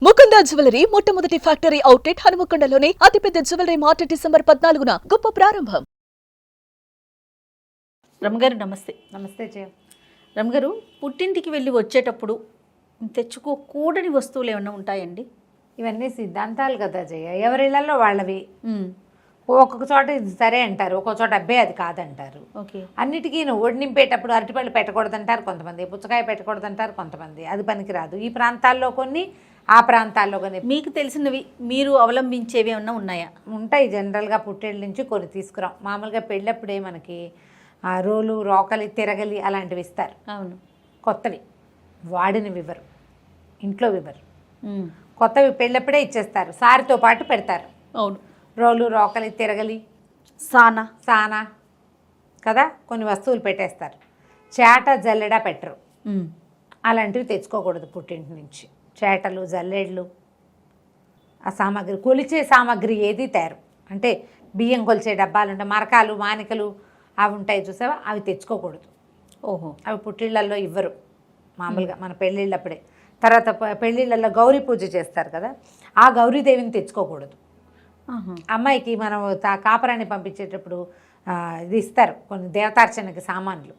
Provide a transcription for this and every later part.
Mukunda jewellery మొట్టమొదటి factory outlet హనుమకొండలోనే అతిపెద్ద jewellery mart December 14న గొప్ప ప్రారంభం. రమగారు నమస్తే. నమస్తే జయ. రమగారు, పుట్టింటికి వెళ్ళి వచ్చేటప్పుడు తెచ్చుకోకూడని వస్తువులు ఏమైనా ఉంటాయండి? ఇవన్నీ సిద్ధాంతాలు కదా జయ, ఎవరిళ్లలో వాళ్ళవి. ఒక్కొక్క చోట ఇది సరే అంటారు, ఒక్కొక్క చోట అబ్బే అది కాదంటారు. ఓకే. అన్నిటికీ ఒడి నింపేటప్పుడు అరటిపళ్ళు పెట్టకూడదంటారు కొంతమంది, పుచ్చకాయ పెట్టకూడదంటారు కొంతమంది, అది పనికిరాదు. ఈ ప్రాంతాల్లో కొన్ని, ఆ ప్రాంతాల్లో కొన్ని. మీకు తెలిసినవి మీరు అవలంబించేవి ఏమన్నా ఉన్నాయా? ఉంటాయి. జనరల్గా పుట్టేళ్ళ నుంచి కొన్ని తీసుకురాం. మామూలుగా పెళ్ళప్పుడే మనకి రోలు, రోకలి, తిరగలి అలాంటివి ఇస్తారు. అవును. కొత్తవి వాడినవి ఇవ్వరు, ఇంట్లో ఇవ్వరు. కొత్తవి పెళ్ళప్పుడే ఇచ్చేస్తారు, సారితో పాటు పెడతారు. అవును. రోలు, రోకలి, తిరగలి, సానా కదా, కొన్ని వస్తువులు పెట్టేస్తారు. చేట, జల్లెడ పెట్టరు. అలాంటివి తెచ్చుకోకూడదు పుట్టింటి నుంచి. చేటలు, జల్లెళ్ళు, ఆ సామాగ్రి, కొలిచే సామాగ్రి ఏది తయారు అంటే బియ్యం కొలిచే డబ్బాలు ఉంటాయి, మరకాలు, మానికలు అవి ఉంటాయి చూసావా, అవి తెచ్చుకోకూడదు. ఓహో. అవి పుట్టిళ్ళల్లో ఇవ్వరు మామూలుగా, మన పెళ్ళిళ్ళప్పుడే. తర్వాత పెళ్ళిళ్ళల్లో గౌరీ పూజ చేస్తారు కదా, ఆ గౌరీదేవిని తెచ్చుకోకూడదు. అమ్మాయికి మనం కాపరాన్ని పంపించేటప్పుడు ఇది ఇస్తారు, కొన్ని దేవతార్చనకి సామాన్లు,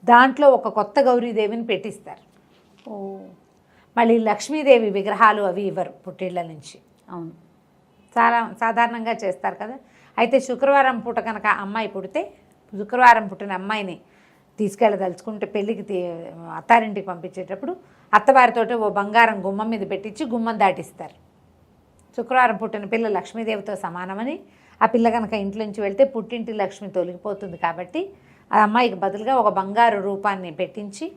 దాంట్లో ఒక కొత్త గౌరీదేవిని పెట్టిస్తారు. ఓ. మళ్ళీ లక్ష్మీదేవి విగ్రహాలు అవి ఇవ్వరు పుట్టిళ్ళ నుంచి. అవును. చాలా సాధారణంగా చేస్తారు కదా. అయితే శుక్రవారం పూట కనుక అమ్మాయి పుడితే, శుక్రవారం పుట్టిన అమ్మాయిని తీసుకెళ్ళదలుచుకుంటే పెళ్ళికి అత్తారింటికి పంపించేటప్పుడు అత్తవారితోటి ఓ బంగారం గుమ్మం మీద పెట్టించి గుమ్మం దాటిస్తారు. శుక్రవారం పుట్టిన పిల్ల లక్ష్మీదేవితో సమానమని, ఆ పిల్ల కనుక ఇంట్లో నుంచి వెళ్తే పుట్టింటి లక్ష్మి తొలగిపోతుంది కాబట్టి ఆ అమ్మాయికి బదులుగా ఒక బంగారు రూపాన్ని పెట్టించి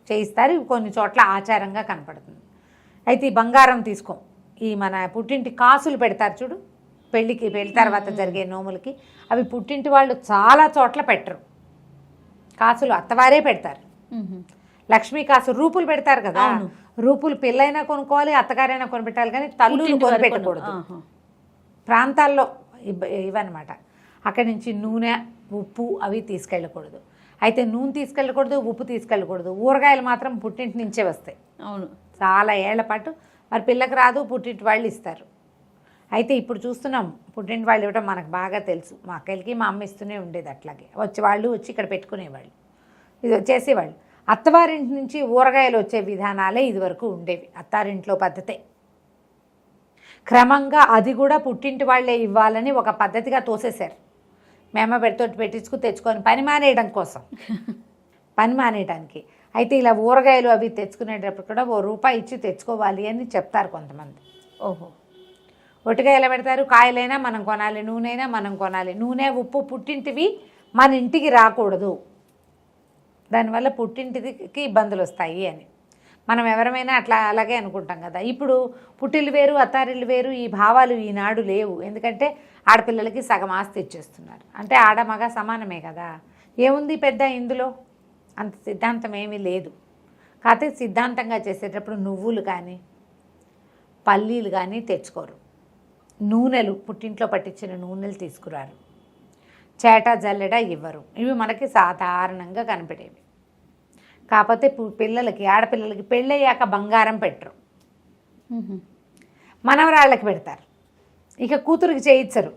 చేయిస్తారు. ఇవి కొన్ని చోట్ల ఆచారంగా కనపడుతుంది. అయితే ఈ బంగారం తీసుకోం. ఈ మన పుట్టింటి కాసులు పెడతారు చూడు, పెళ్ళి తర్వాత జరిగే నోములకి, అవి పుట్టింటి వాళ్ళు చాలా చోట్ల పెట్టరు. కాసులు అత్తవారే పెడతారు. లక్ష్మీ కాసు, రూపులు పెడతారు కదా, రూపులు పిల్లైనా కొనుక్కోవాలి, అత్తగారైనా కొనిపెట్టాలి, కానీ తల్లులు కొనిపెట్టకూడదు. ప్రాంతాల్లో ఇవన్నమాట. అక్కడి నుంచి నూనె, ఉప్పు అవి తీసుకెళ్ళకూడదు. అయితే నూనె తీసుకెళ్ళకూడదు, ఉప్పు తీసుకెళ్ళకూడదు. ఊరగాయలు మాత్రం పుట్టింటి నుంచే వస్తాయి. అవును. చాలా ఏళ్ల పాటు మరి పిల్లకి రాదు, పుట్టింటి వాళ్ళు ఇస్తారు. అయితే ఇప్పుడు చూస్తున్నాం పుట్టింటి వాళ్ళు ఇవ్వడం మనకు బాగా తెలుసు. మా అక్కలకి మా అమ్మ ఇస్తూనే ఉండేది. అట్లాగే వాళ్ళు వచ్చి ఇక్కడ పెట్టుకునేవాళ్ళు, ఇది వచ్చేసేవాళ్ళు. అత్తవారింటి నుంచి ఊరగాయలు వచ్చే విధానాలే ఇదివరకు ఉండేవి, అత్తారింట్లో పద్ధతే. క్రమంగా అది కూడా పుట్టింటి వాళ్ళే ఇవ్వాలని ఒక పద్ధతిగా తోసేశారు. మేమ పెడితోటి పెట్టించుకు తెచ్చుకొని పని మానేయడం కోసం, పని మానేయడానికి. అయితే ఇలా ఊరగాయలు అవి తెచ్చుకునేటప్పుడు కూడా ₹1 ఇచ్చి తెచ్చుకోవాలి అని చెప్తారు కొంతమంది. ఓహో. ఒట్టిగా ఎలా పెడతారు, కాయలైనా మనం కొనాలి, నూనె మనం కొనాలి. నూనె, ఉప్పు పుట్టింటివి మన ఇంటికి రాకూడదు, దానివల్ల పుట్టింటికి ఇబ్బందులు వస్తాయి అని మనం ఎవరమైనా అలాగే అనుకుంటాం కదా. ఇప్పుడు పుట్టిల్లు వేరు, అత్తారిల్లు వేరు, ఈ భావాలు ఈనాడు లేవు. ఎందుకంటే ఆడపిల్లలకి సగం ఆస్తి ఇచ్చేస్తున్నారు. అంటే ఆడ మగ సమానమే కదా, ఏముంది పెద్ద ఇందులో, అంత సిద్ధాంతం ఏమీ లేదు. కాకపోతే సిద్ధాంతంగా చేసేటప్పుడు నువ్వులు కానీ పల్లీలు కానీ తెచ్చుకోరు. నూనెలు, పుట్టింట్లో పట్టించిన నూనెలు తీసుకురారు. చేట, జల్లెడ ఇవ్వరు. ఇవి మనకి సాధారణంగా కనపడేవి. కాకపోతే పిల్లలకి, ఆడపిల్లలకి పెళ్ళయ్యాక బంగారం పెట్టరు, మనవరాళ్ళకి పెడతారు. ఇక కూతురికి చేయించరు.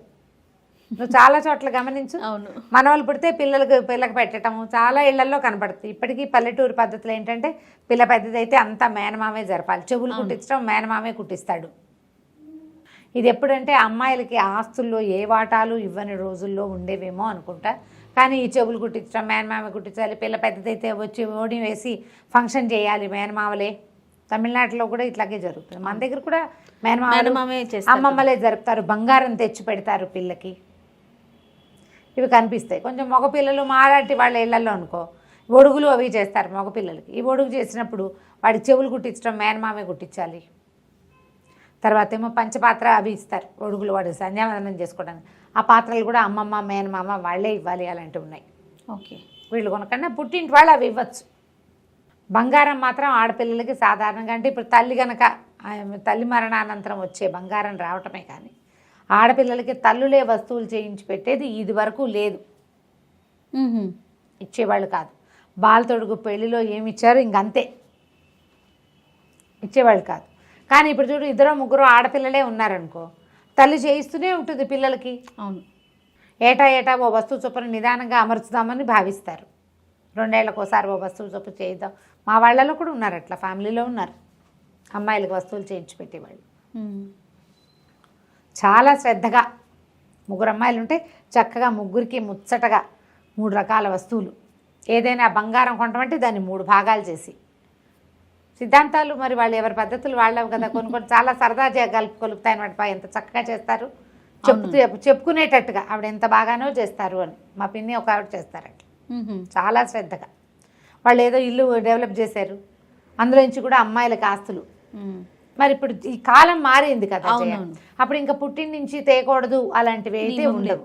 నువ్వు చాలా చోట్ల గమనించు. అవును. మనవాళ్ళు పుడితే పిల్లకి పెట్టడము చాలా ఇళ్లల్లో కనపడుతుంది. ఇప్పటికీ పల్లెటూరు పద్ధతులు ఏంటంటే, పిల్ల పెద్దదైతే అంతా మేనమామే జరపాలి. చెవులు కుట్టించడం మేనమామే కుట్టిస్తాడు. ఇది ఎప్పుడంటే అమ్మాయిలకి ఆస్తుల్లో ఏ వాటాలు ఇవ్వని రోజుల్లో ఉండేవేమో అనుకుంటా. కానీ ఈ చెవులు కుట్టించడం మేనమామ కుట్టించాలి, పిల్ల పెద్దదైతే వచ్చి ఓడి వేసి ఫంక్షన్ చేయాలి మేనమామలే. తమిళనాడులో కూడా ఇట్లాగే జరుగుతుంది. మన దగ్గర కూడా మేనమామే అమ్మమ్మలే జరుపుతారు. బంగారం తెచ్చి పెడతారు పిల్లకి. ఇవి కనిపిస్తాయి. కొంచెం మగపిల్లలు మాలాంటి వాళ్ళ ఇళ్లలో అనుకో, ఒడుగులు అవి చేస్తారు మగపిల్లలకి. ఈ ఒడుగు చేసినప్పుడు వాడి చెవులు కుట్టించడం మేనమామే కుట్టించాలి. తర్వాత ఏమో పంచపాత్ర అవి ఇస్తారు, ఒడుగులు వాడు సంధ్యావందనం చేసుకోవడానికి. ఆ పాత్రలు కూడా అమ్మమ్మ, మేనమామ వాళ్ళే ఇవ్వాలి, అలాంటివి ఉన్నాయి. ఓకే. వీళ్ళు కొనకన్నా పుట్టింటి వాళ్ళు అవి ఇవ్వచ్చు. బంగారం మాత్రం ఆడపిల్లలకి సాధారణంగా, అంటే ఇప్పుడు తల్లి మరణానంతరం వచ్చే బంగారం రావటమే కానీ ఆడపిల్లలకి తల్లులే వస్తువులు చేయించి పెట్టేది ఇది వరకు లేదు, ఇచ్చేవాళ్ళు కాదు. బాలతొడుగు పెళ్లిలో ఏమి ఇచ్చారు ఇంకంతే, ఇచ్చేవాళ్ళు కాదు. కానీ ఇప్పుడు చూడు 2-3 ఆడపిల్లలే ఉన్నారనుకో, తల్లి చేయిస్తూనే ఉంటుంది పిల్లలకి. అవును. ఏటా ఓ వస్తువు చొప్పున నిదానంగా అమర్చుదామని భావిస్తారు. 2 ఏళ్లకోసారి ఓ వస్తువు చొప్పు చేయిద్దాం. మా వాళ్ళలో కూడా ఉన్నారు, అట్లా ఫ్యామిలీలో ఉన్నారు అమ్మాయిలకు వస్తువులు చేయించి పెట్టేవాళ్ళు. చాలా శ్రద్ధగా 3 అమ్మాయిలు ఉంటే చక్కగా ముగ్గురికి ముచ్చటగా 3 రకాల వస్తువులు. ఏదైనా బంగారం కొనటమంటే దాన్ని 3 భాగాలు చేసి, సిద్ధాంతాలు మరి వాళ్ళు ఎవరి పద్ధతులు వాళ్ళవి కదా, కొన్ని చాలా సరదా కలుపుతాయి అనమాట. ఎంత చక్కగా చేస్తారు, చెప్పుకునేటట్టుగా ఆవిడ ఎంత బాగానో చేస్తారు అని. మా పిన్ని ఒక ఆవిడ చేస్తారు అట్లా చాలా శ్రద్ధగా. వాళ్ళు ఏదో ఇల్లు డెవలప్ చేశారు, అందులో నుంచి కూడా అమ్మాయిలకు ఆస్తులు. మరి ఇప్పుడు ఈ కాలం మారింది కదా, అప్పుడు ఇంకా పుట్టిన నుంచి తేకూడదు అలాంటివి అయితే ఉండవు.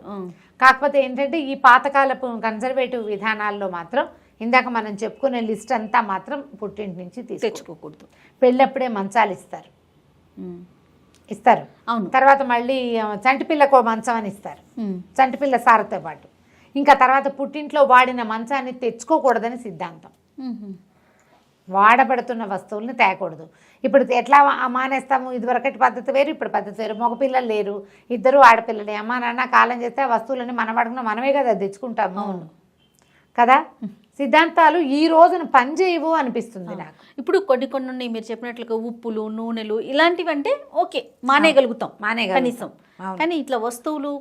కాకపోతే ఏంటంటే ఈ పాతకాలపు కన్జర్వేటివ్ విధానాల్లో మాత్రం ఇందాక మనం చెప్పుకునే లిస్ట్ అంతా మాత్రం పుట్టింటి నుంచి తెచ్చుకోకూడదు. పెళ్ళప్పుడే మంచాలు ఇస్తారు. అవును. తర్వాత మళ్ళీ చంటిపిల్లకు మంచం అని ఇస్తారు, చంటిపిల్ల సారతో పాటు. ఇంకా తర్వాత పుట్టింట్లో వాడిన మంచాన్ని తెచ్చుకోకూడదని సిద్ధాంతం. వాడబడుతున్న వస్తువుల్ని తేకూడదు. ఇప్పుడు ఎట్లా మానేస్తాము? ఇదివరకటి పద్ధతి వేరు, ఇప్పుడు పద్ధతి వేరు. మగపిల్లలు లేరు, 2 ఆడపిల్లలే. అమ్మ నాన్న కాలం చేస్తే ఆ వస్తువులని మన వాడుకున్న మనమే కదా తెచ్చుకుంటాము కదా. సిద్ధాంతాలు ఈ రోజున పనిచేయవు అనిపిస్తుంది నాకు. ఇప్పుడు కొన్ని ఉన్నాయి మీరు చెప్పినట్లుగా ఉప్పులు, నూనెలు ఇలాంటివి అంటే ఓకే మానేయగలుగుతాం కనీసం. కానీ ఇట్లా వస్తువులు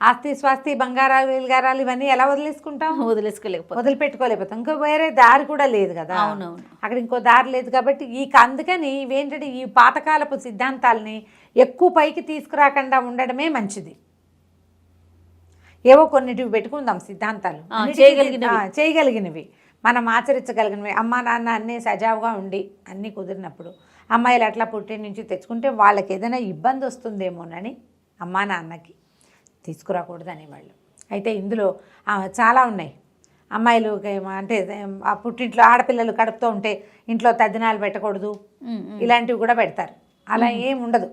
ఆస్తి స్వాస్తి బంగారాలు విల్గారాలు ఇవన్నీ ఎలా వదిలిపెట్టుకోలేకపోతాం. ఇంకో వేరే దారి కూడా లేదు కదా. అవునవును. అక్కడ ఇంకో దారి లేదు కాబట్టి అందుకని ఇవేంటంటే ఈ పాతకాలపు సిద్ధాంతాలని ఎక్కువ పైకి తీసుకురాకుండా ఉండడమే మంచిది. ఏవో కొన్నిటివి పెట్టుకుందాం సిద్ధాంతాలు, చేయగలిగినవి మనం ఆచరించగలిగినవి. అమ్మా నాన్న అన్నీ సజావుగా ఉండి అన్నీ కుదిరినప్పుడు అమ్మాయిలు అట్లా పుట్టి నుంచి తెచ్చుకుంటే వాళ్ళకి ఏదైనా ఇబ్బంది వస్తుందేమోనని అమ్మా నాన్నకి తీసుకురాకూడదు అనేవాళ్ళు. అయితే ఇందులో చాలా ఉన్నాయి. అమ్మాయిలు అంటే ఆ పుట్టింట్లో ఆడపిల్లలు కడుపుతూ ఉంటే ఇంట్లో తద్దినాలు పెట్టకూడదు, ఇలాంటివి కూడా పెడతారు. అలా ఏం ఉండదు.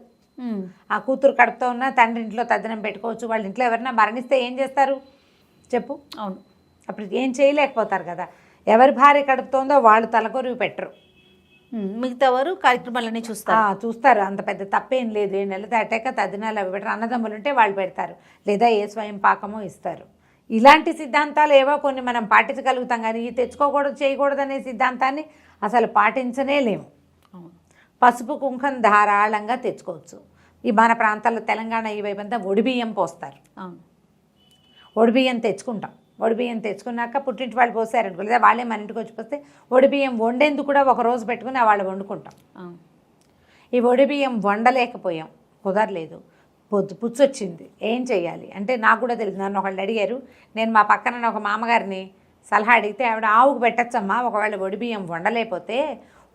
ఆ కూతురు కడుపుతో ఉన్నా తండ్రి ఇంట్లో తద్దినం పెట్టుకోవచ్చు. వాళ్ళ ఇంట్లో ఎవరైనా మరణిస్తే ఏం చేస్తారు చెప్పు? అవును, అప్పుడు ఏం చేయలేకపోతారు కదా. ఎవరి భార్య కడుపుతోందో వాళ్ళు తలకొరివి పెట్టరు, మిగతా వారు కార్యక్రమాలన్నీ చూస్తారు. అంత పెద్ద తప్పేం లేదు. 7 నెలలు దాటాక తద్దినాలు అవి పెట్టరు. అన్నదమ్ములు ఉంటే వాళ్ళు పెడతారు, లేదా ఏ స్వయం పాకమో ఇస్తారు. ఇలాంటి సిద్ధాంతాలు ఏవో కొన్ని మనం పాటించగలుగుతాం, కానీ ఈ తెచ్చుకోకూడదు చేయకూడదు అనే సిద్ధాంతాన్ని అసలు పాటించనే లేము. పసుపు కుంకం ధారాళంగా తెచ్చుకోవచ్చు. ఈ మన ప్రాంతాల్లో తెలంగాణ ఈ వైపు అంతా ఒడిబియ్యం పోస్తారు. ఒడిబియ్యం తెచ్చుకుంటాం. ఒడిబియ్యం తెచ్చుకున్నాక పుట్టింటి వాళ్ళు పోసారనుకో, లేదా వాళ్ళే మన ఇంటికి వచ్చి పోస్తే ఒడిబియ్యం వండేందుకు కూడా ఒక రోజు పెట్టుకుని వాళ్ళు వండుకుంటాం. ఈ ఒడిబియ్యం వండలేకపోయాం, కుదరలేదు, పుచ్చొచ్చింది, ఏం చెయ్యాలి అంటే నాకు కూడా తెలియదు. నన్ను ఒకళ్ళు అడిగారు, నేను మా పక్కన ఒక మామగారిని సలహా అడిగితే ఆవిడ ఆవుకు పెట్టచ్చమ్మా, ఒకవేళ ఒడిబియ్యం వండలేకపోతే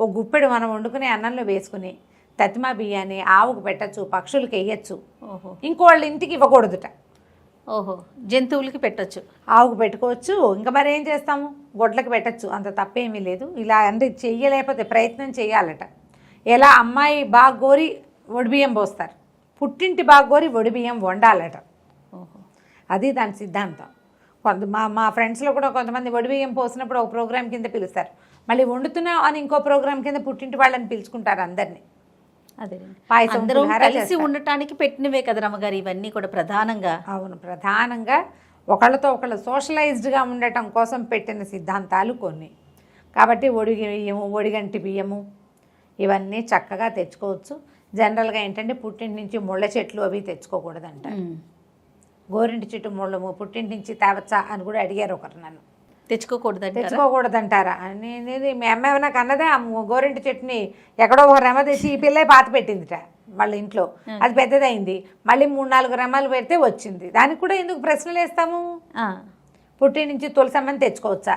ఓ గుప్పెడు మనం వండుకునే అన్నంలో వేసుకుని తతిమా బియ్యాన్ని ఆవుకు పెట్టచ్చు, పక్షులకి వేయచ్చు, ఇంకోళ్ళ ఇంటికి ఇవ్వకూడదుట. జంతువులకి పెట్టచ్చు, ఆవుకు పెట్టుకోవచ్చు. ఇంకా మరి ఏం చేస్తాము, గొడ్లకి పెట్టచ్చు, అంత తప్పేమీ లేదు. ఇలా అంటే చెయ్యలేకపోతే ప్రయత్నం చేయాలట. ఎలా అమ్మాయి బాగా గోరి ఒడిబియ్యం పోస్తారు, పుట్టింటి బాగా గోరి ఒడిబియ్యం వండాలట. అది దాని సిద్ధాంతం. మా ఫ్రెండ్స్లో కూడా కొంతమంది ఒడిబియ్యం పోసినప్పుడు ఒక ప్రోగ్రాం కింద పిలుస్తారు, మళ్ళీ వండుతున్నాం అని ఇంకో ప్రోగ్రాం కింద పుట్టింటి వాళ్ళని పిలుచుకుంటారు అందరినీ. అదే పాయసం కలిసి ఉండటానికి పెట్టినవే కదా రమ్మగారు ఇవన్నీ కూడా ప్రధానంగా. అవును, ప్రధానంగా ఒకళ్ళతో ఒకళ్ళు సోషలైజ్డ్గా ఉండటం కోసం పెట్టిన సిద్ధాంతాలు కొన్ని. కాబట్టి ఒడిగంటి బియ్యము ఇవన్నీ చక్కగా తెచ్చుకోవచ్చు. జనరల్గా ఏంటంటే పుట్టింటి నుంచి ముళ్ళ చెట్లు అవి తెచ్చుకోకూడదంట. గోరింటి చెట్టు ముళ్ళము పుట్టింటి నుంచి తేవచ్చా అని కూడా అడిగారు ఒకరు నన్ను. తెచ్చుకోకూడదంటారా? నేను మీ అమ్మ ఏమైనా కన్నదే ఆ గోరింటి చెట్టుని ఎక్కడో ఒక రెమ తెచ్చి ఈ పిల్లే పాత పెట్టిందిట వాళ్ళ ఇంట్లో. అది పెద్దదైంది, మళ్ళీ 3-4 రెమ్మలు పెడితే వచ్చింది. దానికి కూడా ఎందుకు ప్రశ్నలు వేస్తాము? పుట్టి నుంచి తులసమ్మని తెచ్చుకోవచ్చా?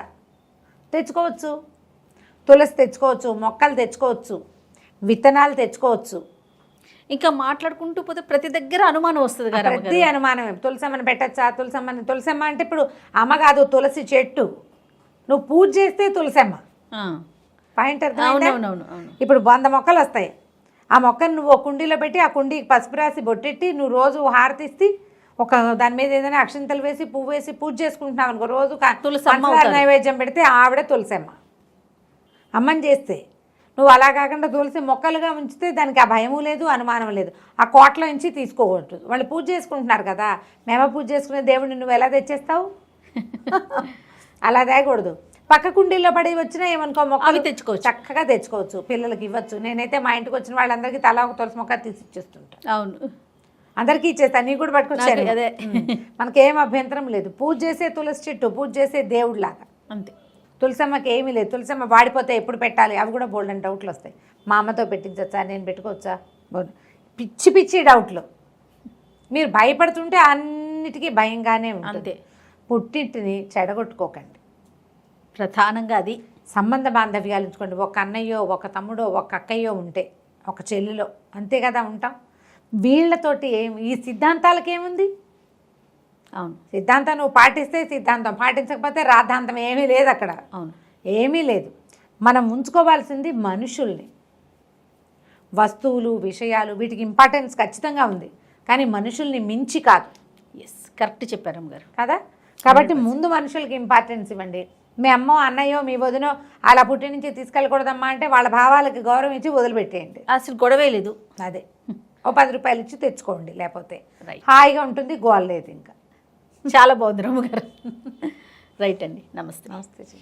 తెచ్చుకోవచ్చు. తులసి తెచ్చుకోవచ్చు, మొక్కలు తెచ్చుకోవచ్చు, విత్తనాలు తెచ్చుకోవచ్చు. ఇంకా మాట్లాడుకుంటూ పోతే ప్రతి దగ్గర అనుమానం వస్తుంది కదా, ప్రతి అనుమానమే. తులసమ్మని పెట్టచ్చా? తులసమ్మ అంటే ఇప్పుడు అమ్మ కాదు, తులసి చెట్టు. నువ్వు పూజ చేస్తే తులసమ్మ పాయింట్ అర్థమైందా? ఇప్పుడు 100 మొక్కలు వస్తాయి. ఆ మొక్కను నువ్వు ఒక కుండీలో పెట్టి ఆ కుండీకి పసుపు రాసి బొట్టెట్టి నువ్వు రోజు హారతిస్తే ఒక దాని మీద ఏదైనా అక్షింతలు వేసి పువ్వు వేసి పూజ చేసుకుంటున్నావు అనుకో, రోజు నైవేద్యం పెడితే ఆవిడ తులసమ్మ. అమ్మని చేస్తే నువ్వు అలా కాకుండా తులసి మొక్కలుగా ఉంచితే దానికి ఆ భయము లేదు, అనుమానం లేదు. ఆ కోట్ల నుంచి తీసుకోవచ్చు. వాళ్ళు పూజ చేసుకుంటున్నారు కదా, మేము పూజ చేసుకునే దేవుడిని నువ్వు ఎలా తెచ్చేస్తావు? అలా తేకూడదు. పక్క కుండీల్లో పడి వచ్చినా ఏమనుకో మొక్కలు తెచ్చుకోవచ్చు, చక్కగా తెచ్చుకోవచ్చు, పిల్లలకి ఇవ్వచ్చు. నేనైతే మా ఇంటికి వచ్చిన వాళ్ళందరికీ తలా ఒక తులసి మొక్క తీసి ఇచ్చేస్తుంటా. అవును, అందరికీ ఇచ్చేస్తాను. నీకు కూడా పట్టుకొచ్చాను. అదే మనకేం అభ్యంతరం లేదు. పూజ చేసే తులసి చెట్టు పూజ చేసే దేవుడిలాగా. అంతే. తులసమ్మకి ఏమీ లేదు. తులసమ్మ వాడిపోతే ఎప్పుడు పెట్టాలి, అవి కూడా బోల్డ్ అని డౌట్లు వస్తాయి. మా అమ్మతో పెట్టించచ్చా, నేను పెట్టుకోవచ్చా, పిచ్చి పిచ్చి డౌట్లు. మీరు భయపడుతుంటే అన్నిటికీ భయంగానే ఉంటుంది. పుట్టింటిని చెడగొట్టుకోకండి. ప్రధానంగా అది సంబంధ బాంధవ్యాలు ఉంచుకోండి. ఒక అన్నయ్యో, ఒక తమ్ముడో, ఒక అక్కయ్యో ఉంటే, ఒక చెల్లిలో, అంతే కదా ఉంటాం. వీళ్ళతోటి ఈ సిద్ధాంతాలకు ఏముంది? అవును, సిద్ధాంతం నువ్వు పాటిస్తే సిద్ధాంతం, పాటించకపోతే రాద్ధాంతం. ఏమీ లేదు అక్కడ. అవును, ఏమీ లేదు. మనం ఉంచుకోవాల్సింది మనుషుల్ని. వస్తువులు, విషయాలు వీటికి ఇంపార్టెన్స్ ఖచ్చితంగా ఉంది, కానీ మనుషుల్ని మించి కాదు. ఎస్, కరెక్ట్ చెప్పారు అమ్మగారు కదా. కాబట్టి ముందు మనుషులకి ఇంపార్టెన్స్ ఇవ్వండి. మీ అమ్మో, అన్నయ్యో, మీ వదినో అలా పుట్టి నుంచి తీసుకెళ్ళకూడదమ్మా అంటే వాళ్ళ భావాలకి గౌరవం ఇచ్చి వదిలిపెట్టేయండి. అసలు గొడవే లేదు. అదే, ఓ 10 రూపాయలు ఇచ్చి తెచ్చుకోండి. లేకపోతే హాయిగా ఉంటుంది, గోల లేదు. ఇంకా చాలా బాగుంది రమ్మగారు. రైట్ అండి, నమస్తే. నమస్తే.